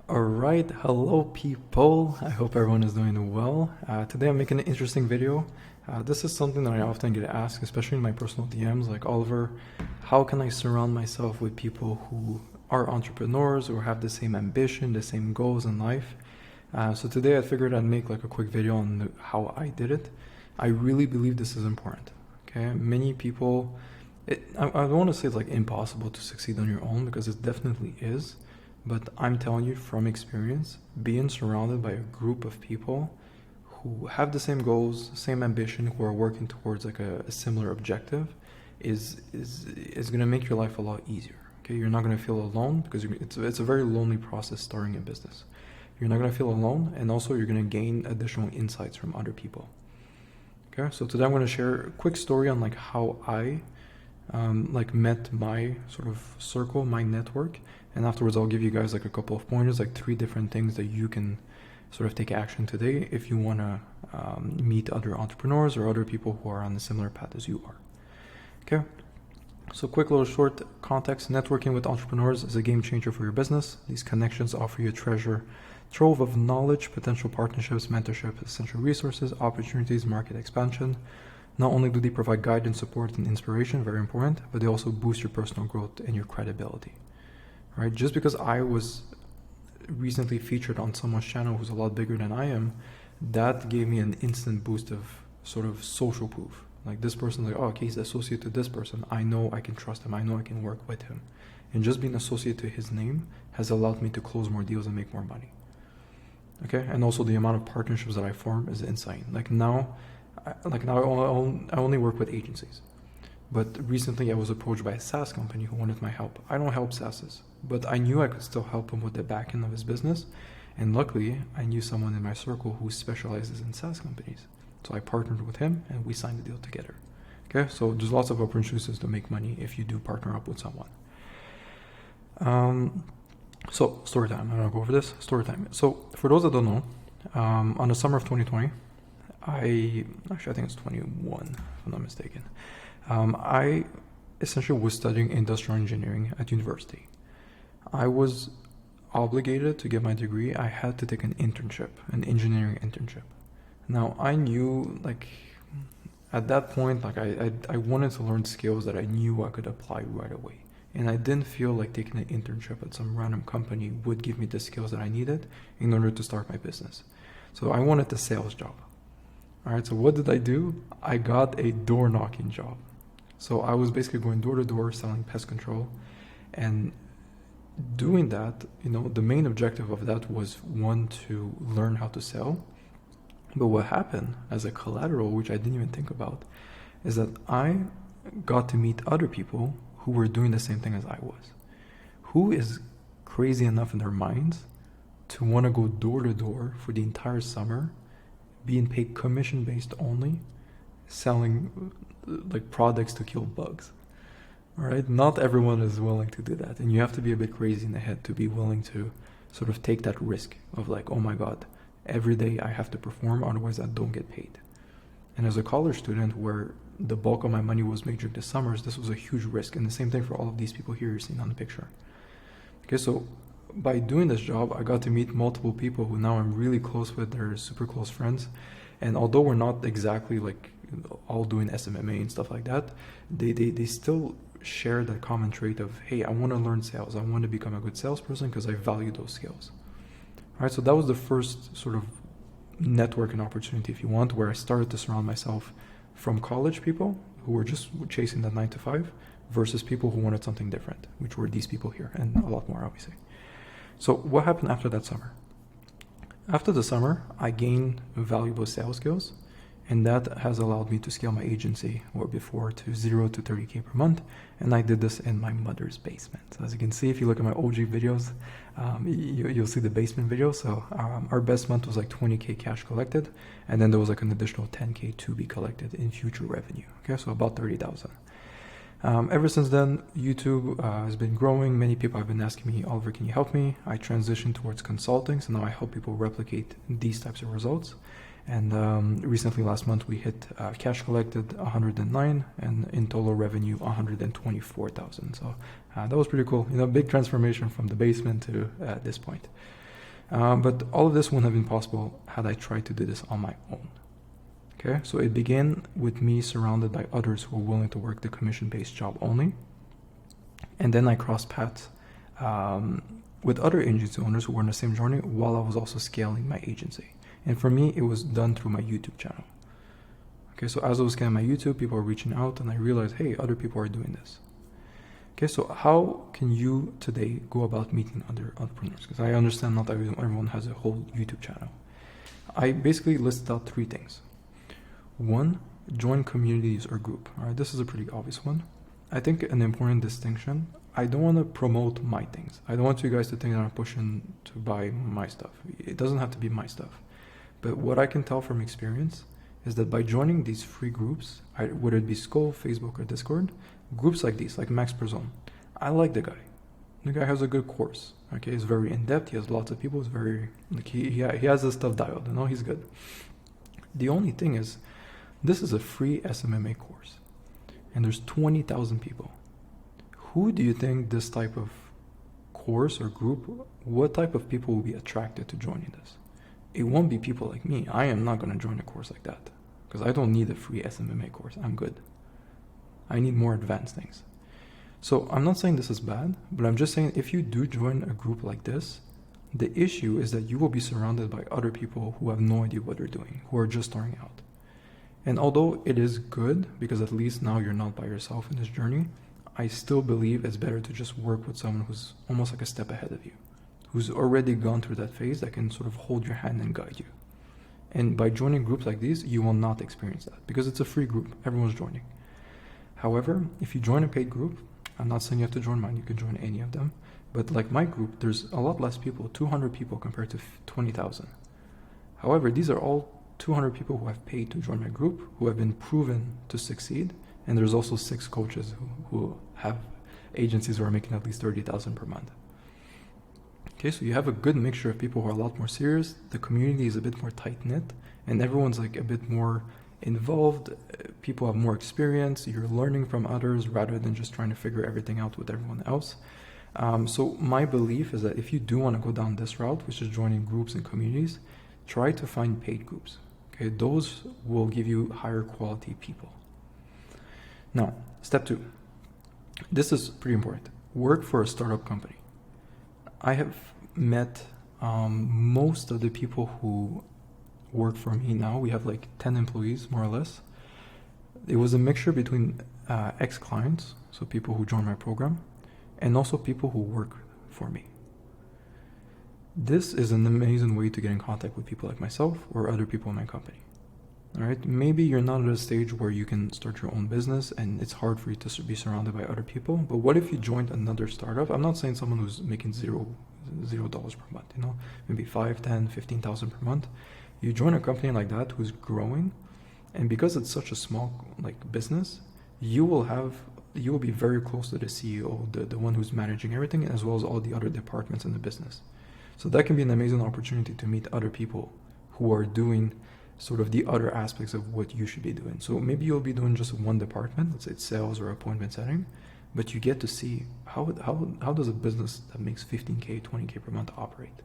Alright, hello people. I hope everyone is doing well. Today I'm making an interesting video. This is something that I often get asked, especially in my personal DMs, like, Oliver, how can I surround myself with people who are entrepreneurs or have the same ambition, the same goals in life? So today I figured I'd make like a quick video on how I did it. I really believe this is important. Okay, many people, I don't want to say it's like impossible to succeed on your own, because it definitely is. But I'm telling you from experience, being surrounded by a group of people who have the same goals, same ambition, who are working towards like a similar objective is going to make your life a lot easier. Okay, you're not going to feel alone, because it's a very lonely process starting a business. You're not going to feel alone, and also you're going to gain additional insights from other people. Okay, so today I'm going to share a quick story on like how I met my sort of circle, my network, and afterwards I'll give you guys like a couple of pointers, like 3 different things that you can sort of take action today if you want to meet other entrepreneurs or other people who are on a similar path as you are. Okay, so quick little short context. Networking with entrepreneurs is a game changer for your business. These connections offer you a treasure trove of knowledge, potential partnerships, mentorship, essential resources, opportunities, market expansion. Not only do they provide guidance, support, and inspiration, very important, but they also boost your personal growth and your credibility. Right? Just because I was recently featured on someone's channel who's a lot bigger than I am, that gave me an instant boost of sort of social proof. Like, this person, like, oh, okay, he's associated to this person. I know I can trust him. I know I can work with him. And just being associated to his name has allowed me to close more deals and make more money. Okay, and also the amount of partnerships that I form is insane. Like now I only work with agencies. But recently I was approached by a SaaS company who wanted my help. I don't help SaaSes, but I knew I could still help him with the back end of his business. And luckily, I knew someone in my circle who specializes in SaaS companies. So I partnered with him and we signed the deal together. Okay, so there's lots of opportunities to make money if you do partner up with someone. So story time. I'm gonna go over this story time. So for those that don't know, on the summer of 2020, I think it's 21, if I'm not mistaken. I essentially was studying industrial engineering at university. I was obligated to get my degree. I had to take an internship, an engineering internship. Now I knew, like, at that point, like I wanted to learn skills that I knew I could apply right away. And I didn't feel like taking an internship at some random company would give me the skills that I needed in order to start my business. So I wanted a sales job. All right, so what did I do? I got a door knocking job. So I was basically going door to door selling pest control, and doing that, the main objective of that was, one, to learn how to sell. But what happened as a collateral, which I didn't even think about, is that I got to meet other people who were doing the same thing as I was. Who is crazy enough in their minds to want to go door to door for the entire summer, being paid commission based only, selling like products to kill bugs? All right, not everyone is willing to do that, and you have to be a bit crazy in the head to be willing to sort of take that risk of like, oh my god, every day I have to perform, otherwise I don't get paid. And as a college student, where the bulk of my money was made during the summers, this was a huge risk. And the same thing for all of these people here you're seeing on the picture. Okay, so by doing this job, I got to meet multiple people who now I'm really close with. They're super close friends. And although we're not exactly like all doing SMMA and stuff like that, they still share that common trait of, hey, I want to learn sales. I want to become a good salesperson because I value those skills. All right, so that was the first sort of networking opportunity, if you want, where I started to surround myself from college people who were just chasing that 9 to 5 versus people who wanted something different, which were these people here, and a lot more, obviously. So what happened after that summer? After the summer, I gained valuable sales skills, and that has allowed me to scale my agency, or before, to 0 to 30K per month, and I did this in my mother's basement. So as you can see, if you look at my OG videos, you'll see the basement video. So our best month was like 20K cash collected, and then there was like an additional 10K to be collected in future revenue. Okay, so about 30,000. Ever since then, YouTube has been growing. Many people have been asking me, Oliver, can you help me? I transitioned towards consulting, so now I help people replicate these types of results. And recently, last month, we hit cash collected 109, and in total revenue 124,000. So that was pretty cool. Big transformation from the basement to this point. But all of this wouldn't have been possible had I tried to do this on my own. Okay, so it began with me surrounded by others who were willing to work the commission-based job only. And then I crossed paths with other agency owners who were in the same journey while I was also scaling my agency. And for me, it was done through my YouTube channel. Okay, so as I was scaling my YouTube, people were reaching out and I realized, hey, other people are doing this. Okay, so how can you today go about meeting other entrepreneurs? Because I understand not everyone has a whole YouTube channel. I basically listed out 3 things. 1, join communities or group. All right, this is a pretty obvious one. I think an important distinction, I don't want to promote my things. I don't want you guys to think that I'm pushing to buy my stuff. It doesn't have to be my stuff. But what I can tell from experience is that by joining these free groups, whether it be Skull, Facebook, or Discord, groups like these, like Max Perzone, I like the guy. The guy has a good course. Okay, he's very in-depth. He has lots of people. He's very, like, he has his stuff dialed. You know, he's good. The only thing is, this is a free SMMA course, and there's 20,000 people. Who do you think this type of course or group, what type of people will be attracted to joining this? It won't be people like me. I am not going to join a course like that because I don't need a free SMMA course. I'm good. I need more advanced things. So I'm not saying this is bad, but I'm just saying if you do join a group like this, the issue is that you will be surrounded by other people who have no idea what they're doing, who are just starting out. And although it is good, because at least now you're not by yourself in this journey, I still believe it's better to just work with someone who's almost like a step ahead of you, who's already gone through that phase that can sort of hold your hand and guide you. And by joining groups like these, you will not experience that because it's a free group. Everyone's joining. However, if you join a paid group, I'm not saying you have to join mine, you can join any of them, but like my group, there's a lot less people, 200 people compared to 20,000. However, these are all 200 people who have paid to join my group, who have been proven to succeed, and there's also 6 coaches who have agencies who are making at least 30,000 per month. Okay, so you have a good mixture of people who are a lot more serious, the community is a bit more tight-knit, and everyone's like a bit more involved, people have more experience, you're learning from others rather than just trying to figure everything out with everyone else. So my belief is that if you do want to go down this route, which is joining groups and communities, try to find paid groups. Okay, those will give you higher quality people. Now, step 2. This is pretty important. Work for a startup company. I have met most of the people who work for me now. We have like 10 employees, more or less. It was a mixture between ex-clients, so people who join my program, and also people who work for me. This is an amazing way to get in contact with people like myself or other people in my company. All right, maybe you're not at a stage where you can start your own business and it's hard for you to be surrounded by other people. But what if you joined another startup? I'm not saying someone who's making $0 per month, you know, maybe 5, 10, 15,000 per month. You join a company like that who's growing, and because it's such a small like business, you will be very close to the CEO, the one who's managing everything, as well as all the other departments in the business. So that can be an amazing opportunity to meet other people who are doing sort of the other aspects of what you should be doing. So maybe you'll be doing just one department, let's say it's sales or appointment setting, but you get to see how does a business that makes 15K, 20K per month operate.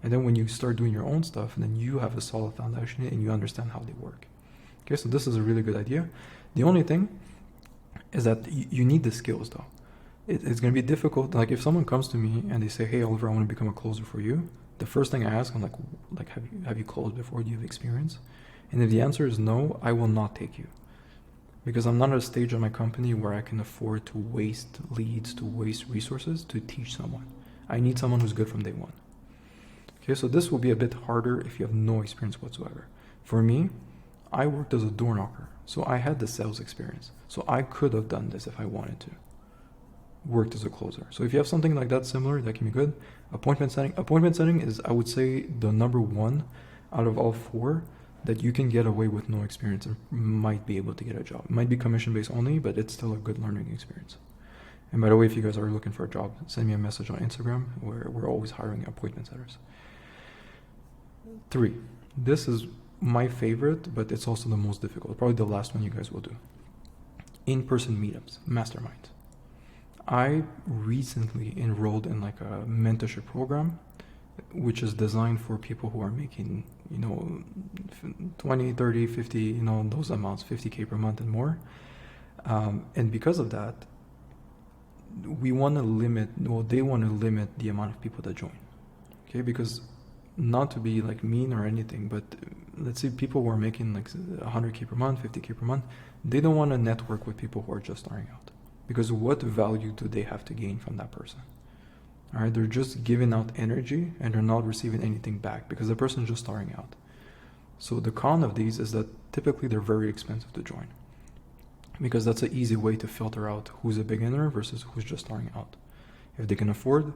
And then when you start doing your own stuff, then you have a solid foundation and you understand how they work. Okay, so this is a really good idea. The only thing is that you need the skills though. It's going to be difficult. Like if someone comes to me and they say, hey, Oliver, I want to become a closer for you. The first thing I ask, I'm like, have you closed before? Do you have experience? And if the answer is no, I will not take you. Because I'm not at a stage in my company where I can afford to waste leads, to waste resources to teach someone. I need someone who's good from day one. Okay, so this will be a bit harder if you have no experience whatsoever. For me, I worked as a door knocker, so I had the sales experience. So I could have done this if I wanted to. Worked as a closer. So if you have something like that similar, that can be good. Appointment setting is, I would say, the number 1 out of all 4 that you can get away with no experience and might be able to get a job. It might be commission-based only, but it's still a good learning experience. And by the way, if you guys are looking for a job, send me a message on Instagram, where we're always hiring appointment setters. 3. This is my favorite, but it's also the most difficult. Probably the last one you guys will do. In-person meetups, masterminds. I recently enrolled in like a mentorship program which is designed for people who are making, 20, 30, 50, those amounts, 50K per month and more. And because of that, they want to limit the amount of people that join. Okay, because not to be like mean or anything, but let's say people who are making like 100K per month, 50K per month, they don't want to network with people who are just starting out. Because what value do they have to gain from that person? All right, they're just giving out energy and they're not receiving anything back because the person's just starting out. So the con of these is that typically they're very expensive to join, because that's an easy way to filter out who's a beginner versus who's just starting out. If they can afford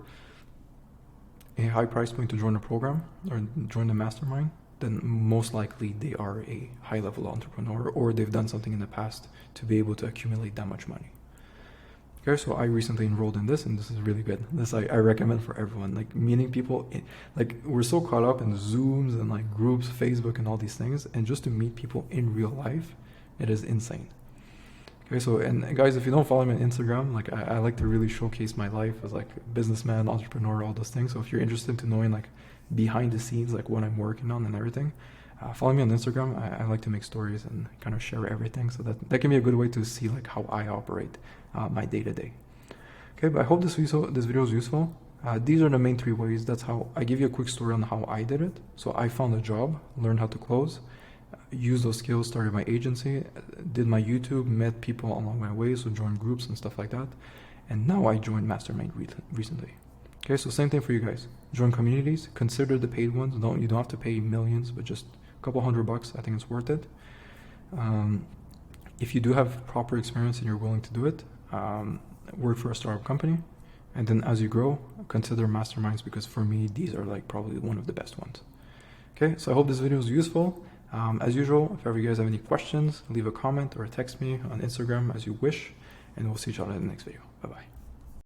a high price point to join a program or join the mastermind, then most likely they are a high level entrepreneur, or they've done something in the past to be able to accumulate that much money. Okay, so I recently enrolled in this, and this is really good. This I recommend for everyone. Like meeting people, like we're so caught up in Zooms and like groups, Facebook and all these things, and just to meet people in real life, it is insane. Okay, so, and guys, if you don't follow me on Instagram, like I like to really showcase my life as like businessman, entrepreneur, all those things. So if you're interested to knowing like behind the scenes, like what I'm working on and everything, follow me on Instagram. I like to make stories and kind of share everything. So that can be a good way to see like how I operate my day to day. Okay, but I hope this video is useful. These are the main 3 ways. That's how I give you a quick story on how I did it. So I found a job, learned how to close, used those skills, started my agency, did my YouTube, met people along my way, so joined groups and stuff like that. And now I joined Mastermind recently. Okay, so same thing for you guys. Join communities, consider the paid ones. You don't have to pay millions, but just a couple $100. I think it's worth it. If you do have proper experience and you're willing to do it, work for a startup company. And then as you grow, consider masterminds, because for me, these are like probably one of the best ones. Okay, so I hope this video is useful. As usual, if ever you guys have any questions, leave a comment or text me on Instagram as you wish, and we'll see each other in the next video. Bye-bye.